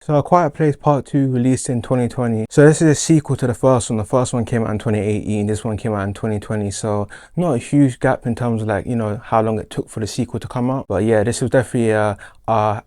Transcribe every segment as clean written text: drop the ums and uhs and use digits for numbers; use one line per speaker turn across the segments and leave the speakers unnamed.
So A Quiet Place Part 2 released in 2020. So this is a sequel to the first one. The first one came out in 2018, this one came out in 2020. So not a huge gap in terms of like, how long it took for the sequel to come out. But yeah, this was definitely a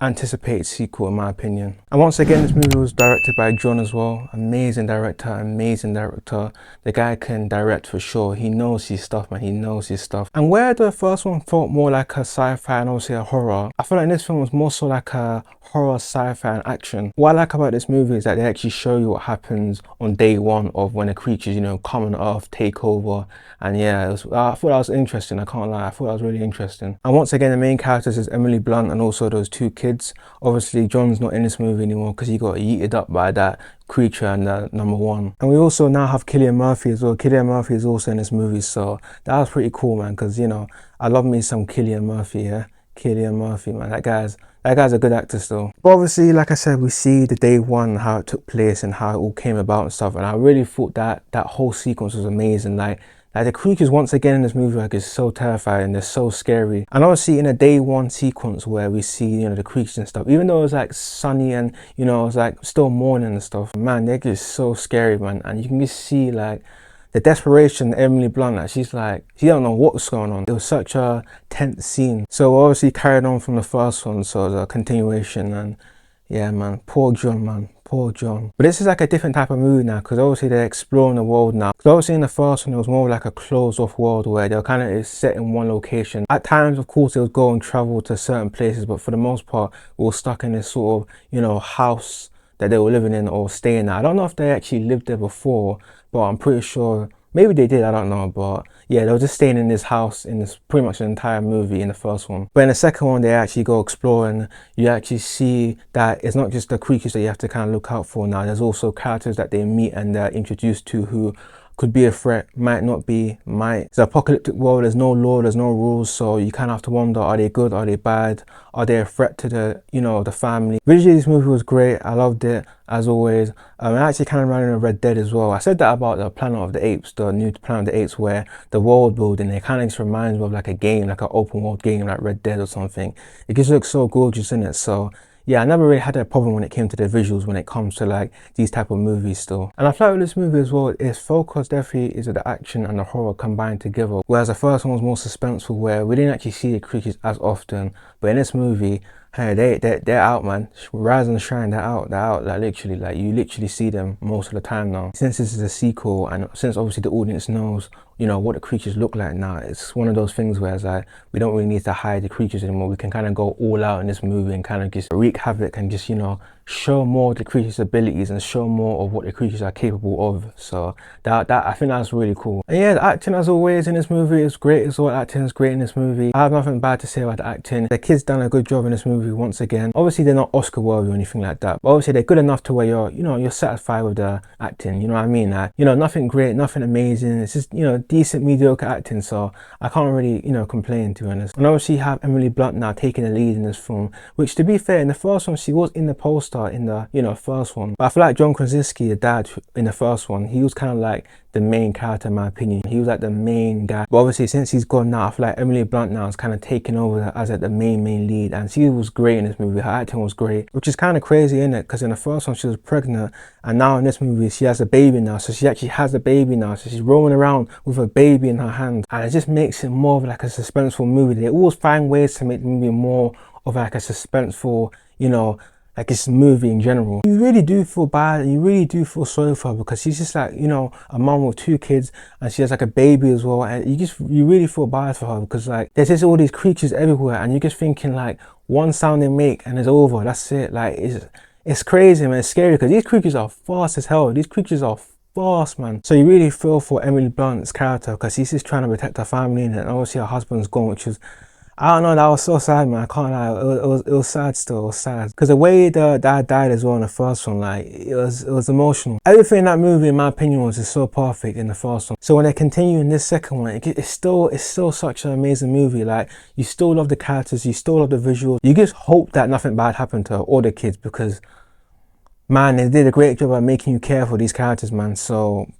anticipated sequel in my opinion. And once again, this movie was directed by John as well. Amazing director, amazing director. The guy can direct for sure. He knows his stuff, man. He knows his stuff. And where the first one felt more like a sci-fi and obviously a horror, I feel like this film was more so like a horror, sci-fi and action. What I like about this movie is that they actually show you what happens on day one of when the creatures, come on Earth, take over. And yeah, I thought that was interesting. I can't lie. I thought that was really interesting. And once again, the main characters is Emily Blunt and also those two kids. Obviously, John's not in this movie anymore because he got yeeted up by that creature and number one. And we also now have Cillian Murphy as well. Cillian Murphy is also in this movie, so that was pretty cool, man, because I love me some Cillian Murphy. Yeah, Cillian Murphy, man, that guy's a good actor still. But obviously, like I said, we see the day one, how it took place and how it all came about and stuff, and I really thought that whole sequence was amazing. Like the creatures once again in this movie is so terrifying, they're so scary. And obviously in a day one sequence where we see, the creatures and stuff, even though it was like sunny and, it was like still morning and stuff, man, they're just so scary, man. And you can just see like the desperation Emily Blunt, like she don't know what's going on. It was such a tense scene. So obviously carried on from the first one, so the continuation, and yeah, man, poor John, man. Poor John. But this is like a different type of movie now, because obviously they're exploring the world now. Because obviously in the first one, it was more like a closed off world where they were kind of set in one location. At times, of course, they would go and travel to certain places, but for the most part, we were stuck in this sort of, house that they were living in or staying at. I don't know if they actually lived there before, but I'm pretty sure maybe they did, I don't know, but yeah, they were just staying in this house in this pretty much the entire movie in the first one. But in the second one, they actually go exploring. You actually see that it's not just the creatures that you have to kind of look out for now. There's also characters that they meet and they're introduced to who could be a threat, might not be, might. It's an apocalyptic world, there's no law, there's no rules, so you kind of have to wonder, are they good, are they bad? Are they a threat to the family? Visually, this movie was great, I loved it, as always. It actually kind of ran in Red Dead as well. I said that about the Planet of the Apes, the new Planet of the Apes, where the world building, it kind of just reminds me of like a game, like an open world game, like Red Dead or something. It just looks so gorgeous in it, so yeah, I never really had a problem when it came to the visuals when it comes to like these type of movies still. And I feel like with this movie as well, its focus definitely is the action and the horror combined together. Whereas the first one was more suspenseful where we didn't actually see the creatures as often. But in this movie, hey, they're out, man. Rise and shine, they're out, like literally, like you literally see them most of the time now. Since this is a sequel and since obviously the audience knows, what the creatures look like now, it's one of those things where it's like, we don't really need to hide the creatures anymore. We can kind of go all out in this movie and kind of just wreak havoc and just, show more of the creatures' abilities and show more of what the creatures are capable of. So that I think that's really cool. And yeah, the acting as always in this movie is great as well. Acting is great in this movie. I have nothing bad to say about the acting. The kids done a good job in this movie once again. Obviously they're not Oscar worthy or anything like that, but obviously they're good enough to where you're satisfied with the acting. You know what I mean? Like, nothing great, nothing amazing. It's just decent, mediocre acting. So I can't really complain, to be honest. And obviously you have Emily Blunt now taking the lead in this film, which to be fair, in the first one she was in the poster in the first one, but I feel like John Krasinski, the dad in the first one, he was kind of like the main character in my opinion. He was like the main guy, but obviously since he's gone now, I feel like Emily Blunt now is kind of taking over as like the main lead, and she was great in this movie. Her acting was great, which is kind of crazy, isn't it? Because in the first one she was pregnant, and now in this movie she has a baby now, so she actually has a baby now, so she's roaming around with a baby in her hand, and it just makes it more of like a suspenseful movie. They always find ways to make the movie more of like a suspenseful, like this movie in general. You really do feel bad and you really do feel sorry for her, because she's just like, a mom with two kids and she has like a baby as well, and you really feel bad for her, because like there's just all these creatures everywhere and you're just thinking like one sound they make and it's over, that's it. Like it's crazy, man. It's scary because these creatures are fast as hell. These creatures are fast, man. So you really feel for Emily Blunt's character, because she's just trying to protect her family, and obviously her husband's gone, which is, I don't know, that was so sad, man. I can't lie, it was sad still, it was sad. Because the way the dad died as well in the first one, like, it was emotional. Everything in that movie, in my opinion, was just so perfect in the first one. So when they continue in this second one, it's still such an amazing movie. Like, you still love the characters, you still love the visuals. You just hope that nothing bad happened to her or the kids, because, man, they did a great job at making you care for these characters, man. So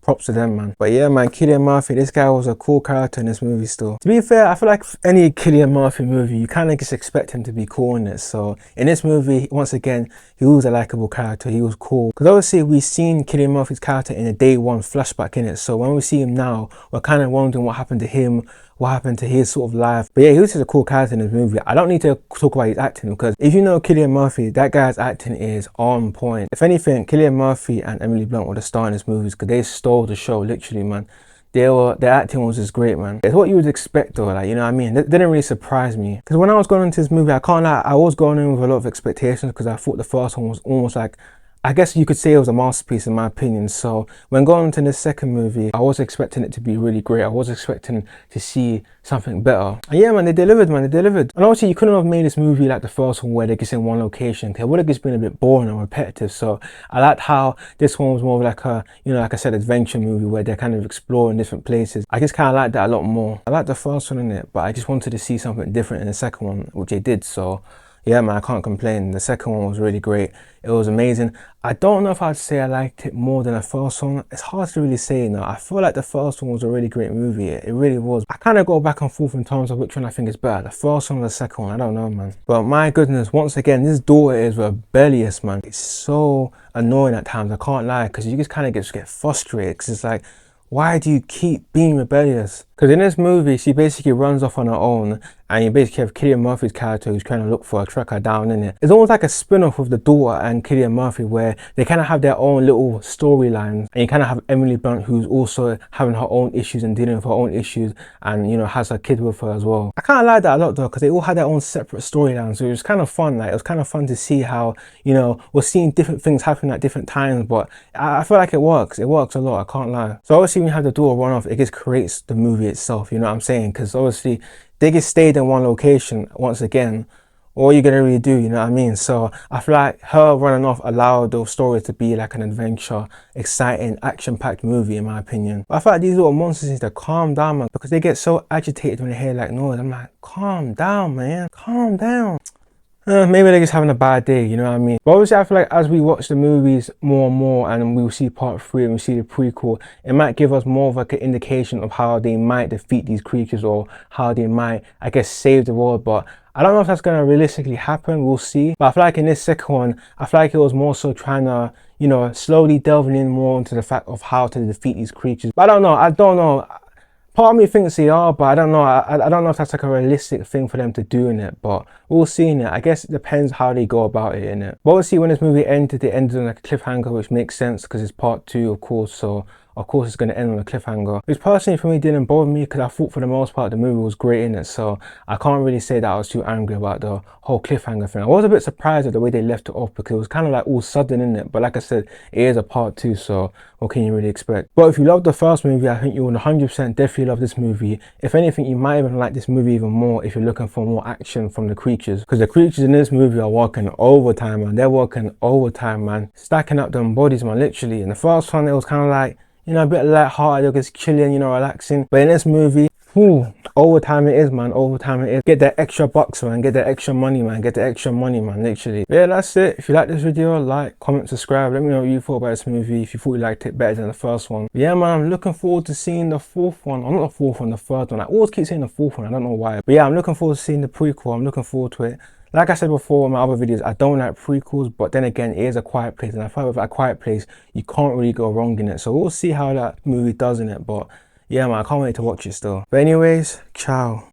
props to them, man. But yeah, man, Cillian Murphy, this guy was a cool character in this movie still. To be fair, I feel like any Cillian Murphy movie, you kind of just expect him to be cool in it. So in this movie, once again, he was a likable character. He was cool. Because obviously we've seen Cillian Murphy's character in a day one flashback in it. So when we see him now, we're kind of wondering what happened to him, what happened to his sort of life. But yeah, he was just a cool character in this movie. I don't need to talk about his acting, because if you know Cillian Murphy, that guy's acting is on point. If anything, Cillian Murphy and Emily Blunt were the star in this movie, because they stole the show, literally, man. Their acting was just great, man. It's what you would expect though, like, you know what I mean? It didn't really surprise me. Because when I was going into this movie, I can't lie, I was going in with a lot of expectations, because I thought the first one was almost like, I guess you could say it was a masterpiece in my opinion. So when going into this second movie, I was expecting it to be really great. I was expecting to see something better. And yeah, man, they delivered, man, they delivered. And obviously you couldn't have made this movie like the first one where they're just in one location, because it would have just been a bit boring and repetitive. So I liked how this one was more of like a, you know, like I said, adventure movie where they're kind of exploring different places. I just kind of liked that a lot more. I liked the first one in it, but I just wanted to see something different in the second one, which they did. So yeah, man, I can't complain. The second one was really great. It was amazing. I don't know if I'd say I liked it more than the first one. It's hard to really say now. I feel like the first one was a really great movie. It really was. I kind of go back and forth in terms of which one I think is better, the first one or the second one. I don't know, man. But my goodness, once again, this daughter is rebellious, man. It's so annoying at times, I can't lie, because you just kind of get frustrated, because it's like, why do you keep being rebellious? Because in this movie, she basically runs off on her own, and you basically have Cillian Murphy's character who's trying to look for her, track her down in it. It's almost like a spin-off of the daughter and Cillian Murphy, where they kind of have their own little storylines, and you kind of have Emily Blunt who's also having her own issues and dealing with her own issues, and you know, has her kid with her as well. I kind of like that a lot though, because they all had their own separate storylines, so it was kind of fun. Like, it was kind of fun to see how, you know, we're seeing different things happening at different times, but I feel like it works a lot, I can't lie. So obviously when you have the daughter run off, it just creates the movie itself, you know what I'm saying? Because obviously they just stayed in one location once again. All you're gonna really do, you know what I mean? So I feel like her running off allowed those stories to be like an adventure, exciting, action-packed movie in my opinion. But I feel like these little monsters need to calm down, man, because they get so agitated when they hear like noise. I'm like, calm down, man, calm down. Maybe they're just having a bad day, you know what I mean? But obviously I feel like as we watch the movies more and more, and we will see part 3 and we see the prequel, it might give us more of like an indication of how they might defeat these creatures, or how they might, I guess, save the world. But I don't know if that's going to realistically happen, we'll see. But I feel like in this second one, I feel like it was more so trying to, you know, slowly delving in more into the fact of how to defeat these creatures. But I don't know. Part of me thinks they are, but I don't know. I don't know if that's like a realistic thing for them to do in it, but we'll see in it. I guess it depends how they go about it in it. But obviously when this movie ended, it ended on like a cliffhanger, which makes sense because it's part 2, of course. So of course it's going to end on a cliffhanger, which personally for me didn't bother me, because I thought for the most part the movie was great in it. So I can't really say that I was too angry about the whole cliffhanger thing. I was a bit surprised at the way they left it off, because it was kind of like all sudden in it. But like I said, it is a part 2, so what can you really expect? But if you loved the first movie, I think you will 100% definitely love this movie. If anything, you might even like this movie even more if you're looking for more action from the creatures, because the creatures in this movie are working overtime, man. They're working overtime, man, stacking up them bodies, man, literally. In the first one, it was kind of like, you know, a bit light-hearted, just chilling, you know, relaxing. But in this movie, overtime it is, man, overtime it is. Get that extra bucks, man, get that extra money, man, get the extra money, man, literally. But yeah, that's it. If you like this video, like, comment, subscribe. Let me know what you thought about this movie, if you thought you liked it better than the first one. But yeah, man, I'm looking forward to seeing the fourth one. Or not the fourth one, the third one. I always keep saying the fourth one, I don't know why. But yeah, I'm looking forward to seeing the prequel. I'm looking forward to it. Like I said before in my other videos, I don't like prequels, but then again, it is A Quiet Place, and I feel like with A Quiet Place, you can't really go wrong in it. So we'll see how that movie does in it, but yeah, man, I can't wait to watch it still. But anyways, ciao.